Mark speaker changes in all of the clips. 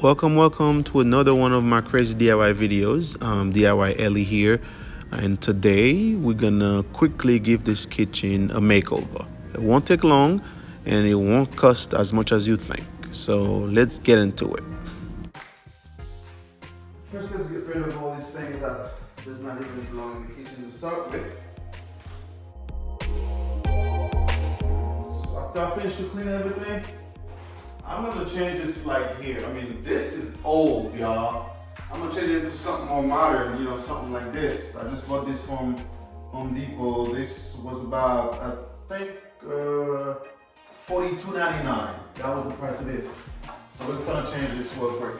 Speaker 1: Welcome to another one of my crazy DIY videos. DIY-Elie here, and today we're gonna quickly give this kitchen a makeover. It won't take long and it won't cost as much as you think. So let's get into it. First, let's get rid of all these things that does not even belong in the kitchen to start with. So after I finish to clean everything, I'm gonna change this light here. I mean, this is old, y'all. I'm gonna change it into something more modern, something like this. I just bought this from Home Depot. This was about, I think, $42.99. That was the price of this. So we're gonna change this real quick.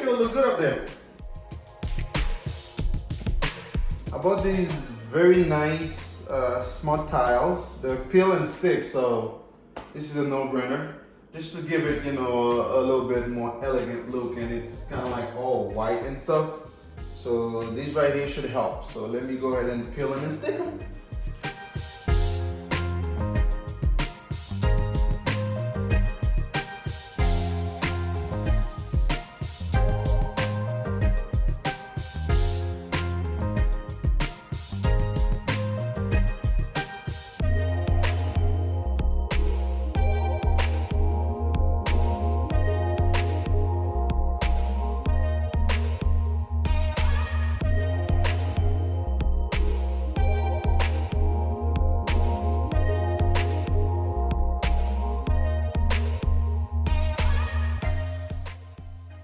Speaker 1: It'll look good up there. I bought these very nice smart tiles. They're peel and stick, so this is a no-brainer. Just to give it, a little bit more elegant look, and it's kind of like all white and stuff. So these right here should help. So let me go ahead and peel them and stick them.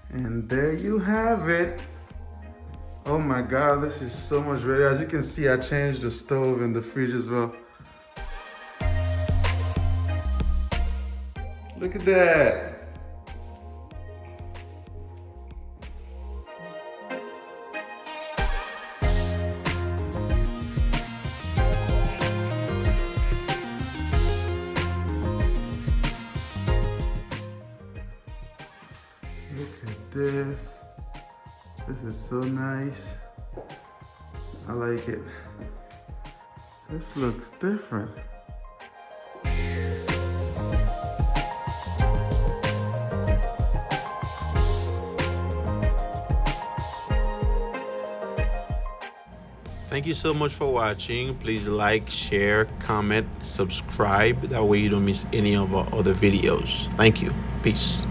Speaker 1: And there you have it. Oh my God, this is so much better. As you can see, I changed the stove and the fridge as well. Look at that. Look at this. This is so nice. I like it. This looks different. Thank you so much for watching. Please like, share, comment, subscribe. That way you don't miss any of our other videos. Thank you. Peace.